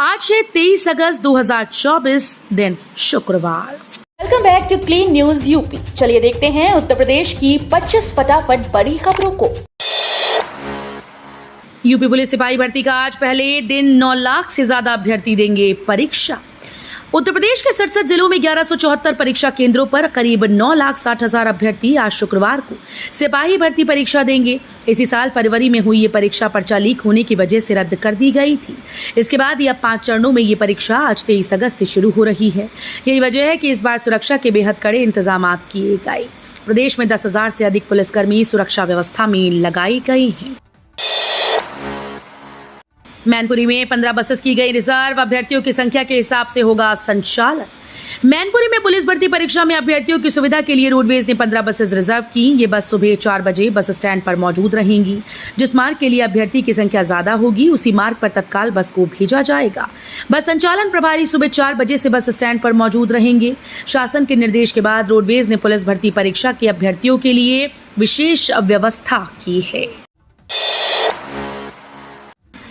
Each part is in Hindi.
आज है 23 अगस्त 2024 दिन शुक्रवार। Welcome back to clean news UP. चलिए देखते हैं उत्तर प्रदेश की 25 फटाफट बड़ी खबरों को। यूपी पुलिस सिपाही भर्ती का आज पहले दिन 9 लाख से ज्यादा अभ्यर्थी देंगे परीक्षा। उत्तर प्रदेश के 67 जिलों में 1174 परीक्षा केंद्रों पर करीब 9,60,000 अभ्यर्थी आज शुक्रवार को सिपाही भर्ती परीक्षा देंगे। इसी साल फरवरी में हुई ये परीक्षा पर्चा लीक होने की वजह से रद्द कर दी गई थी। इसके बाद अब 5 चरणों में ये परीक्षा आज 23 अगस्त से शुरू हो रही है। यही वजह है कि इस बार सुरक्षा के बेहद कड़े इंतजाम किए गए। प्रदेश में 10,000 से अधिक पुलिसकर्मी सुरक्षा व्यवस्था में लगाए गए हैं। मैनपुरी में 15 बसेस की गई रिजर्व, अभ्यर्थियों की संख्या के हिसाब से होगा संचालन। मैनपुरी में पुलिस भर्ती परीक्षा में अभ्यर्थियों की सुविधा के लिए रोडवेज ने 15 बसेस रिजर्व की। ये बस सुबह 4 बजे बस स्टैंड पर मौजूद रहेंगी। जिस मार्ग के लिए अभ्यर्थी की संख्या ज्यादा होगी उसी मार्ग पर तत्काल बस को भेजा जाएगा। बस संचालन प्रभारी सुबह 4 बजे से बस स्टैंड पर मौजूद रहेंगे। शासन के निर्देश के बाद रोडवेज ने पुलिस भर्ती परीक्षा के अभ्यर्थियों के लिए विशेष व्यवस्था की है।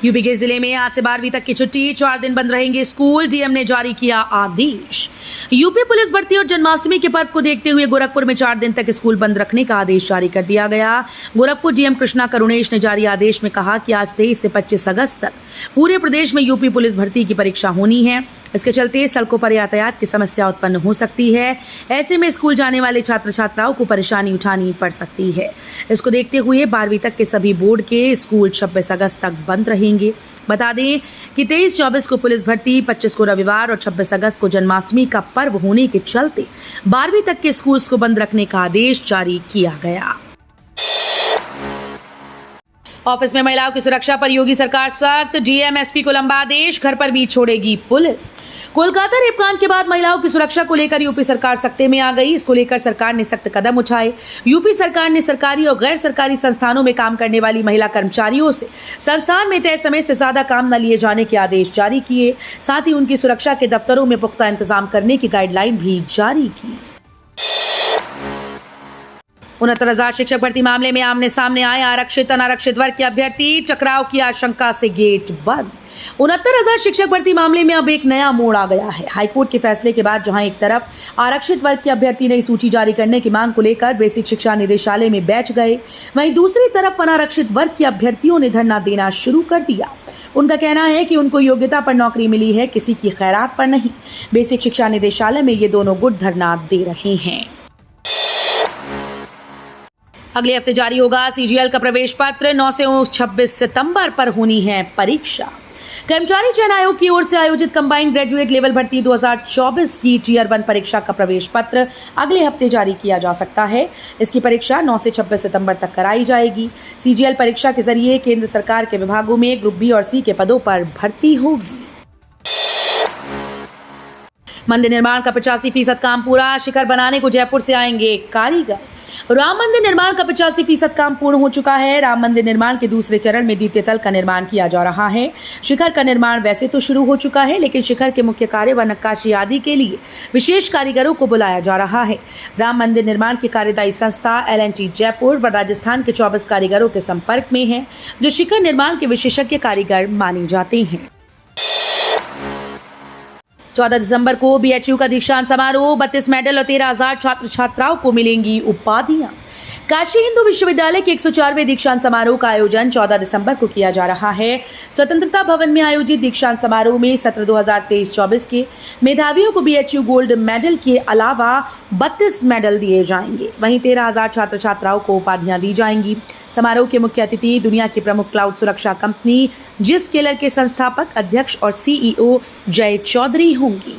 यूपी के जिले में आज से 12वीं तक की छुट्टी, 4 दिन बंद रहेंगे स्कूल। डीएम ने जारी किया आदेश। यूपी पुलिस भर्ती और जन्माष्टमी के पर्व को देखते हुए गोरखपुर में 4 दिन तक स्कूल बंद रखने का आदेश जारी कर दिया गया। गोरखपुर डीएम कृष्णा करुणेश ने जारी आदेश में कहा कि आज 23 से 25 अगस्त तक पूरे प्रदेश में यूपी पुलिस भर्ती की परीक्षा होनी है। इसके चलते सड़कों पर यातायात की समस्या उत्पन्न हो सकती है। ऐसे में स्कूल जाने वाले छात्र छात्राओं को परेशानी उठानी पड़ सकती है। इसको देखते हुए 12वीं तक के सभी बोर्ड के स्कूल 26 अगस्त तक बंद रहेंगे। बता दें कि 23-24 को पुलिस भर्ती, 25 को रविवार और 26 अगस्त को जन्माष्टमी का पर्व होने के चलते 12वीं तक के स्कूल्स को बंद रखने का आदेश जारी किया गया। ऑफिस में महिलाओं की सुरक्षा पर योगी सरकार सख्त, डीएम एसपी को लंबा आदेश, घर पर भी छोड़ेगी पुलिस। कोलकाता रेपकांड के बाद महिलाओं की सुरक्षा को लेकर यूपी सरकार सख्ते में आ गई। इसको लेकर सरकार ने सख्त कदम उठाए। यूपी सरकार ने सरकारी और गैर सरकारी संस्थानों में काम करने वाली महिला कर्मचारियों से संस्थान में तय समय से ज्यादा काम न लिए जाने के आदेश जारी किए। साथ ही उनकी सुरक्षा के दफ्तरों में पुख्ता इंतजाम करने की गाइडलाइन भी जारी की। 69,000 शिक्षक भर्ती मामले में आमने सामने आए आरक्षित अनारक्षित वर्ग के अभ्यर्थी, टकराव की आशंका से गेट बंद। 69,000 शिक्षक भर्ती मामले में अब एक नया मोड़ आ गया है। हाईकोर्ट के फैसले के बाद जहां एक तरफ आरक्षित वर्ग के अभ्यर्थी नई सूची जारी करने की मांग को लेकर बेसिक शिक्षा निदेशालय में बैठ गए, वहीं दूसरी तरफ अनारक्षित वर्ग के अभ्यर्थियों ने धरना देना शुरू कर दिया। उनका कहना है कि उनको योग्यता पर नौकरी मिली है, किसी की खैरात पर नहीं। बेसिक शिक्षा निदेशालय में ये दोनों गुट धरना दे रहे हैं। अगले हफ्ते जारी होगा सीजीएल का प्रवेश पत्र। 9 से 26 सितंबर पर होनी है परीक्षा। कर्मचारी चयन आयोग की ओर से आयोजित कंबाइंड ग्रेजुएट लेवल भर्ती 2024 की टीयर 1 परीक्षा का प्रवेश पत्र अगले हफ्ते जारी किया जा सकता है। इसकी परीक्षा 9 से 26 सितंबर तक कराई जाएगी। सीजीएल परीक्षा के जरिए केंद्र सरकार के विभागों में ग्रुप बी और सी के पदों पर भर्ती होगी। मंदिर निर्माण का 85% काम पूरा, शिखर बनाने को जयपुर से आएंगे कारीगर। राम मंदिर निर्माण का 85% काम पूर्ण हो चुका है। राम मंदिर निर्माण के दूसरे चरण में द्वितीय तल का निर्माण किया जा रहा है। शिखर का निर्माण वैसे तो शुरू हो चुका है, लेकिन शिखर के मुख्य कार्य व नक्काशी आदि के लिए विशेष कारीगरों को बुलाया जा रहा है। राम मंदिर निर्माण की कार्यदायी संस्था LNT जयपुर व राजस्थान के 24 कारीगरों के संपर्क में है, जो शिखर निर्माण के विशेषज्ञ कारीगर माने जाते हैं। 14 दिसंबर को BHU का दीक्षांत समारोह, 32 मेडल और 13,000 छात्र छात्राओं को मिलेंगी उपाधियां। काशी हिंदू विश्वविद्यालय के 104वें दीक्षांत समारोह का आयोजन 14 दिसंबर को किया जा रहा है। स्वतंत्रता भवन में आयोजित दीक्षांत समारोह में सत्र 2023-24 के मेधावियों को BHU गोल्ड मेडल के अलावा 32 मेडल दिए जाएंगे। वहीं 13,000 छात्र छात्राओं को उपाधियां दी जाएंगी। समारोह के मुख्य अतिथि दुनिया की प्रमुख क्लाउड सुरक्षा कंपनी जिसकेलर के संस्थापक, अध्यक्ष और CEO जय चौधरी होंगी।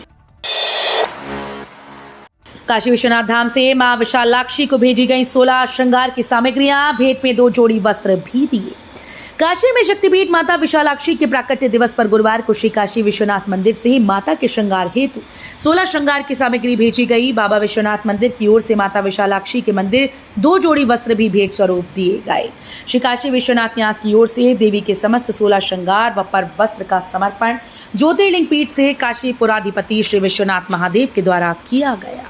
काशी विश्वनाथ धाम से मां विशालाक्षी को भेजी गई 16 श्रृंगार की सामग्रियां, भेंट में 2 जोड़ी वस्त्र भी दिए। काशी में शक्तिपीठ माता विशालाक्षी के प्राकट्य दिवस पर गुरुवार को श्री काशी विश्वनाथ मंदिर से माता के श्रृंगार हेतु 16 श्रृंगार की सामग्री भेजी गई। बाबा विश्वनाथ मंदिर की ओर से माता विशालाक्षी के मंदिर 2 जोड़ी वस्त्र भी भेंट स्वरूप दिए गए। श्री काशी विश्वनाथ न्यास की ओर से देवी के समस्त 16 श्रृंगार व पर्व वस्त्र का समर्पण ज्योतिर्लिंग पीठ से काशी पुराधिपति श्री विश्वनाथ महादेव के द्वारा किया गया।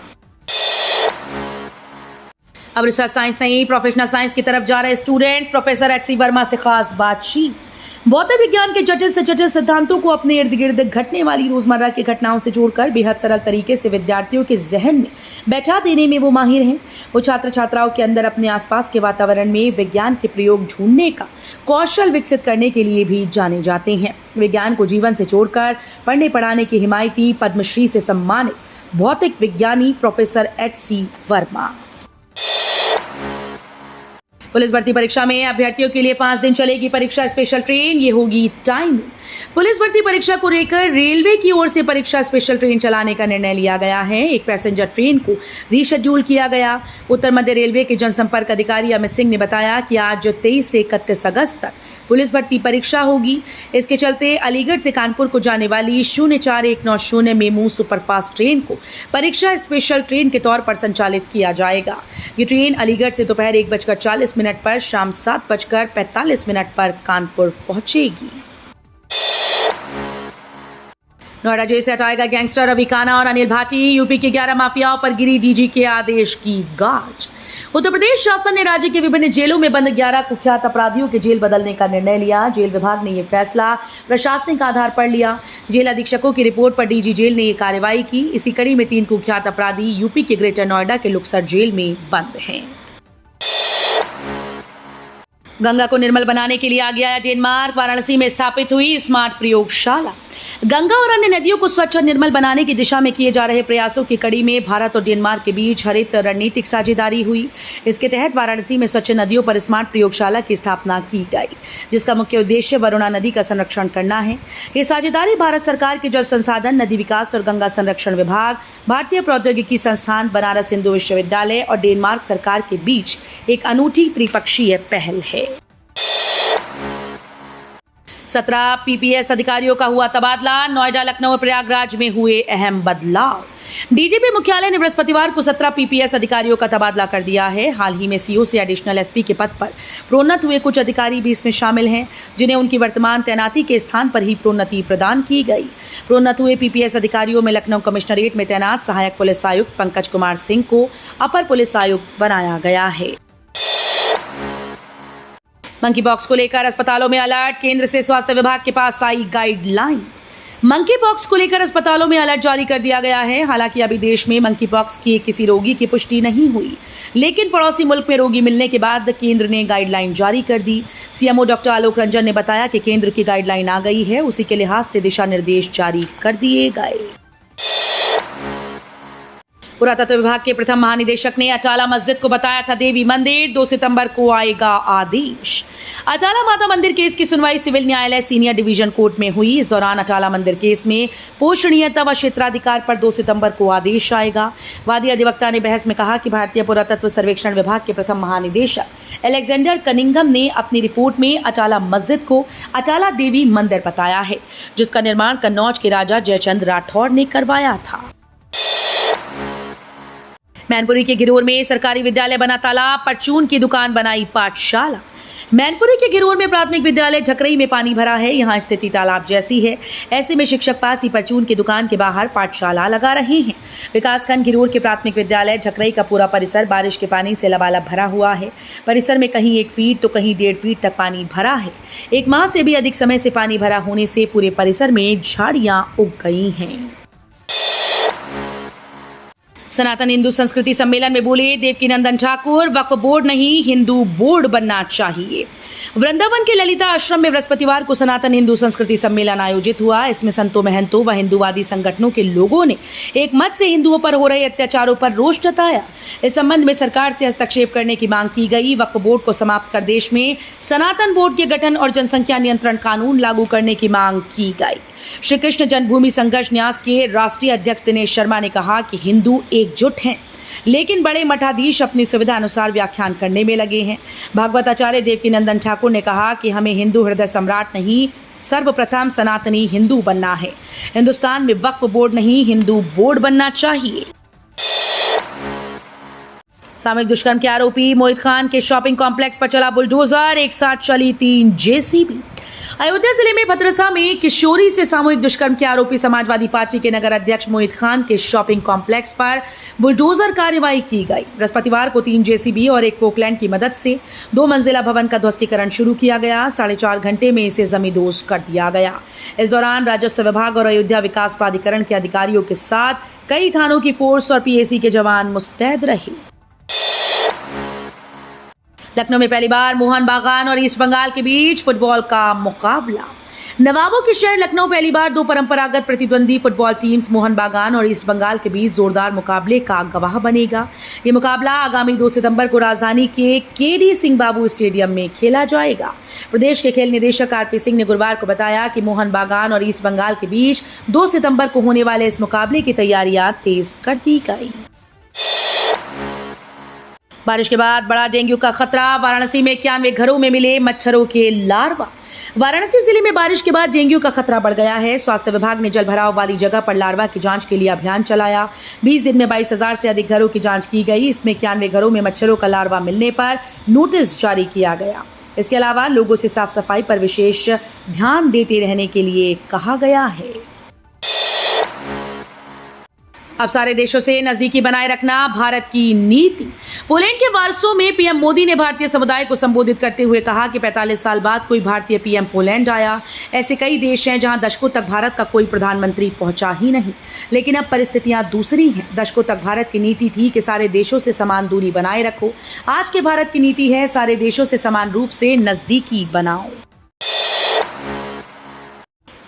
अब रिसर्च साइंस नहीं, प्रोफेशनल साइंस की तरफ जा रहे स्टूडेंट्स, प्रोफेसर HC वर्मा से खास बातचीत। भौतिक विज्ञान के जटिल से जटिल सिद्धांतों को अपने इर्द गिर्द घटने वाली रोजमर्रा की घटनाओं से जोड़कर बेहद सरल तरीके से विद्यार्थियों के जहन में बैठा देने में वो माहिर हैं। वो छात्र छात्राओं के अंदर अपने आसपास के वातावरण में विज्ञान के प्रयोग ढूंढने का कौशल विकसित करने के लिए भी जाने जाते हैं। विज्ञान को जीवन से जोड़कर पढ़ने पढ़ाने की हिमायती पद्मश्री से सम्मानित भौतिक विज्ञानी प्रोफेसर HC वर्मा। पुलिस भर्ती परीक्षा में अभ्यर्थियों के लिए 5 दिन चलेगी परीक्षा स्पेशल ट्रेन, ये होगी टाइम। पुलिस भर्ती परीक्षा को लेकर रेलवे की ओर से परीक्षा स्पेशल ट्रेन चलाने का निर्णय लिया गया है। एक पैसेंजर ट्रेन को रीशेड्यूल किया गया। उत्तर मध्य रेलवे के जनसंपर्क अधिकारी अमित सिंह ने बताया कि आज 23 से 31 अगस्त तक पुलिस भर्ती परीक्षा होगी। इसके चलते अलीगढ़ से कानपुर को जाने वाली 04190 मेमू सुपरफास्ट ट्रेन को परीक्षा स्पेशल ट्रेन के तौर पर संचालित किया जाएगा। ये ट्रेन अलीगढ़ से दोपहर 1:40 पर शाम 7:45 पर कानपुर पहुंचेगी। नोएडा जेल से हटाएगा गैंगस्टर रवि काना और अनिल भाटी। यूपी के 11 माफियाओं पर गिरी डीजी के आदेश की गाज। उत्तर प्रदेश शासन ने राज्य के विभिन्न जेलों में बंद 11 कुख्यात अपराधियों के जेल बदलने का निर्णय लिया। जेल विभाग ने यह फैसला प्रशासनिक आधार पर लिया। जेल अधीक्षकों की रिपोर्ट पर डीजी जेल ने यह कार्रवाई की। इसी कड़ी में 3 कुख्यात अपराधी यूपी के ग्रेटर नोएडा के लुक्सर जेल में बंद हैं। गंगा को निर्मल बनाने के लिए आगे आया डेनमार्क। वाराणसी में स्थापित हुई स्मार्ट प्रयोगशाला। गंगा और अन्य नदियों को स्वच्छ और निर्मल बनाने की दिशा में किए जा रहे प्रयासों की कड़ी में भारत और डेनमार्क के बीच हरित रणनीतिक साझेदारी हुई। इसके तहत वाराणसी में स्वच्छ नदियों पर स्मार्ट प्रयोगशाला की स्थापना की गई, जिसका मुख्य उद्देश्य वरुणा नदी का संरक्षण करना है। ये साझेदारी भारत सरकार के जल संसाधन, नदी विकास और गंगा संरक्षण विभाग, भारतीय प्रौद्योगिकी संस्थान, बनारस हिंदू विश्वविद्यालय और डेनमार्क सरकार के बीच एक अनूठी त्रिपक्षीय पहल है। 17 PPS अधिकारियों का हुआ तबादला। नोएडा, लखनऊ और प्रयागराज में हुए अहम बदलाव। डीजीपी मुख्यालय ने बृहस्पतिवार को 17 PPS अधिकारियों का तबादला कर दिया है। हाल ही में CO से एडिशनल SP के पद पर प्रोन्नत हुए कुछ अधिकारी भी इसमें शामिल हैं, जिन्हें उनकी वर्तमान तैनाती के स्थान पर ही प्रोन्नति प्रदान की गई। प्रोन्नत हुए PPS अधिकारियों में लखनऊ कमिश्नरेट में तैनात सहायक पुलिस आयुक्त पंकज कुमार सिंह को अपर पुलिस आयुक्त बनाया गया है। मंकी पॉक्स को लेकर अस्पतालों में अलर्ट। केंद्र से स्वास्थ्य विभाग के पास आई गाइडलाइन। मंकी पॉक्स को लेकर अस्पतालों में अलर्ट जारी कर दिया गया है। हालांकि अभी देश में मंकी पॉक्स की किसी रोगी की पुष्टि नहीं हुई, लेकिन पड़ोसी मुल्क में रोगी मिलने के बाद केंद्र ने गाइडलाइन जारी कर दी। CMO डॉक्टर आलोक रंजन ने बताया कि केंद्र की गाइडलाइन आ गई है, उसी के लिहाज से दिशा निर्देश जारी कर दिए गए। पुरातत्व विभाग के प्रथम महानिदेशक ने अटाला मस्जिद को बताया था देवी मंदिर। 2 सितंबर को आएगा आदेश। अटाला माता मंदिर केस की सुनवाई सिविल न्यायालय सीनियर डिवीजन कोर्ट में हुई। इस दौरान अटाला मंदिर केस में पोषणीयता व क्षेत्राधिकार पर 2 सितंबर को आदेश आएगा। वादी अधिवक्ता ने बहस में कहा कि भारतीय पुरातत्व सर्वेक्षण विभाग के प्रथम महानिदेशक एलेक्जेंडर कनिंघम ने अपनी रिपोर्ट में अटाला मस्जिद को अटाला देवी मंदिर बताया है, जिसका निर्माण कन्नौज के राजा जयचंद राठौर ने करवाया था। मैनपुरी के गिरोर में सरकारी विद्यालय बना तालाब, परचून की दुकान बनाई पाठशाला। मैनपुरी के गिरोर में प्राथमिक विद्यालय झकरई में पानी भरा है। यहाँ स्थिति तालाब जैसी है। ऐसे में शिक्षक पास ही परचून की दुकान के बाहर पाठशाला लगा रहे हैं। विकासखंड गिरोर के प्राथमिक विद्यालय झकरई का पूरा परिसर बारिश के पानी से लबालब भरा हुआ है। परिसर में कहीं 1 फीट तो कहीं 1.5 फीट तक पानी भरा है। 1 माह से भी अधिक समय से पानी भरा होने से पूरे परिसर में झाड़ियां उग गई हैं। सनातन हिंदू संस्कृति सम्मेलन में बोले देवकीनंदन ठाकुर, वक्फ बोर्ड नहीं हिंदू बोर्ड बनना चाहिए। वृंदावन के ललिता आश्रम में बृहस्पतिवार को सनातन हिंदू संस्कृति सम्मेलन आयोजित हुआ। इसमें संतों, महंतों व हिंदूवादी संगठनों के लोगों ने एक मत से हिंदुओं पर हो रहे अत्याचारों पर रोष जताया। इस संबंध में सरकार से हस्तक्षेप करने की मांग की गई। वक्फ बोर्ड को समाप्त कर देश में सनातन बोर्ड के गठन और जनसंख्या नियंत्रण कानून लागू करने की मांग की गई। श्री कृष्ण जन्मभूमि संघर्ष न्यास के राष्ट्रीय अध्यक्ष दिनेश शर्मा ने कहा कि हिंदू एकजुट हैं, लेकिन बड़े मठाधीश अपनी सुविधा अनुसार व्याख्यान करने में लगे हैं। भागवत आचार्य देवकीनंदन ठाकुर ने कहा कि हमें हिंदू हृदय सम्राट नहीं, सर्वप्रथम सनातनी हिंदू बनना है। हिंदुस्तान में वक्फ बोर्ड नहीं हिंदू बोर्ड बनना चाहिए। सामूहिक दुष्कर्म के आरोपी मोहित खान के शॉपिंग कॉम्प्लेक्स पर चला बुलडोजर, एक साथ चली 3 JCB। अयोध्या जिले में भद्रसा में किशोरी से सामूहिक दुष्कर्म के आरोपी समाजवादी पार्टी के नगर अध्यक्ष मोहित खान के शॉपिंग कॉम्प्लेक्स पर बुलडोजर कार्रवाई की गई। बृहस्पतिवार को 3 जेसीबी और एक पोकलैंड की मदद से 2 मंजिला भवन का ध्वस्तीकरण शुरू किया गया। 4.5 घंटे में इसे जमींदोज कर दिया गया। इस दौरान राजस्व विभाग और अयोध्या विकास प्राधिकरण के अधिकारियों के साथ कई थानों की फोर्स और पीएसी के जवान मुस्तैद रहे। लखनऊ में पहली बार मोहन बागान और ईस्ट बंगाल के बीच फुटबॉल का मुकाबला। नवाबों के शहर लखनऊ पहली बार 2 परंपरागत प्रतिद्वंदी फुटबॉल टीम्स मोहन बागान और ईस्ट बंगाल के बीच जोरदार मुकाबले का गवाह बनेगा। ये मुकाबला आगामी 2 सितंबर को राजधानी के केडी सिंह बाबू स्टेडियम में खेला जाएगा। प्रदेश के खेल निदेशक आरपी सिंह ने गुरुवार को बताया कि मोहन बागान और ईस्ट बंगाल के बीच 2 सितंबर को होने वाले इस मुकाबले की तैयारियां तेज कर दी गई। बारिश के बाद बड़ा डेंगू का खतरा। वाराणसी में 91 घरों में मिले मच्छरों के लार्वा। वाराणसी जिले में बारिश के बाद डेंगू का खतरा बढ़ गया है। स्वास्थ्य विभाग ने जलभराव वाली जगह पर लार्वा की जांच के लिए अभियान चलाया। 20 दिन में 22,000 से अधिक घरों की जांच की गई। इसमें 91 घरों में मच्छरों का लार्वा मिलने पर नोटिस जारी किया गया। इसके अलावा लोगों से साफ सफाई पर विशेष ध्यान देते रहने के लिए कहा गया है। अब सारे देशों से नजदीकी बनाए रखना भारत की नीति। पोलैंड के वार्सो में पीएम मोदी ने भारतीय समुदाय को संबोधित करते हुए कहा कि 45 साल बाद कोई भारतीय पीएम पोलैंड आया। ऐसे कई देश हैं जहां दशकों तक भारत का कोई प्रधानमंत्री पहुंचा ही नहीं, लेकिन अब परिस्थितियां दूसरी हैं। दशकों तक भारत की नीति थी कि सारे देशों से समान दूरी बनाए रखो। आज के भारत की नीति है सारे देशों से समान रूप से नजदीकी बनाओ।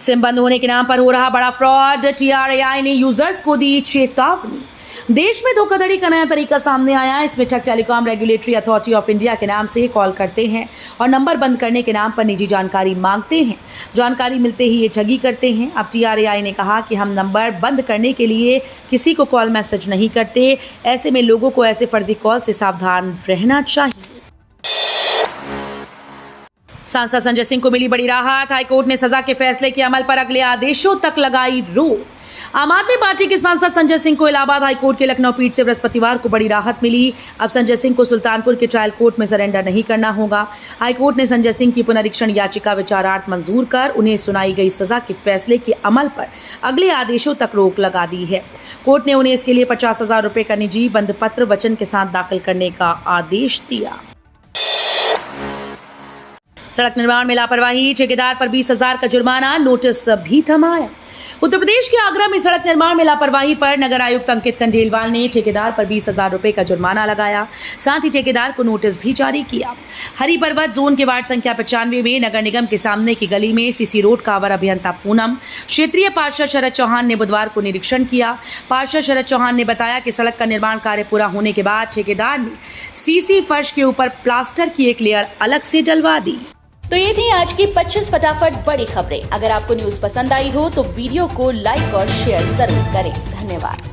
सिम बंद होने के नाम पर हो रहा बड़ा फ्रॉड। TRAI ने यूजर्स को दी चेतावनी। देश में धोखाधड़ी का नया तरीका सामने आया। इसमें ठग telecom regulatory authority of India के नाम से कॉल करते हैं और नंबर बंद करने के नाम पर निजी जानकारी मांगते हैं। जानकारी मिलते ही ये ठगी करते हैं। अब TRAI ने कहा कि हम नंबर बंद करने के लिए किसी को कॉल मैसेज नहीं करते। ऐसे में लोगों को ऐसे फर्जी कॉल से सावधान रहना चाहिए। सांसद संजय सिंह को मिली बड़ी राहत। हाईकोर्ट ने सजा के फैसले के अमल पर अगले आदेशों तक लगाई रोक। आम आदमी पार्टी के सांसद संजय सिंह को इलाहाबाद हाईकोर्ट के लखनऊ पीठ से बृहस्पतिवार को बड़ी राहत मिली। अब संजय सिंह को सुल्तानपुर के ट्रायल कोर्ट में सरेंडर नहीं करना होगा। हाईकोर्ट ने संजय सिंह की पुनरीक्षण याचिका विचारार्थ मंजूर कर उन्हें सुनाई गई सजा के फैसले के अमल पर अगले आदेशों तक रोक लगा दी है। कोर्ट ने उन्हें इसके लिए 50,000 रुपए का निजी बंद पत्र वचन के साथ दाखिल करने का आदेश दिया। सड़क निर्माण में लापरवाही, ठेकेदार पर 20,000 का जुर्माना, नोटिस भी थमाया। उत्तर प्रदेश के आगरा में सड़क निर्माण में लापरवाही पर नगर आयुक्त अंकित खंडेलवाल ने ठेकेदार पर 20,000 रुपए का जुर्माना लगाया। साथ ही ठेकेदार को नोटिस भी जारी किया। हरि पर्वत जोन के वार्ड संख्या 95 में नगर निगम के सामने की गली में सीसी रोड का अवर अभियंता पूनम, क्षेत्रीय पार्षद शरद चौहान ने बुधवार को निरीक्षण किया। पार्षद शरद चौहान ने बताया कि सड़क का निर्माण कार्य पूरा होने के बाद ठेकेदार ने सीसी फर्श के ऊपर प्लास्टर की एक लेयर अलग से डलवा दी। तो ये थी आज की 25 फटाफट बड़ी खबरें। अगर आपको न्यूज पसंद आई हो तो वीडियो को लाइक और शेयर जरूर करें। धन्यवाद।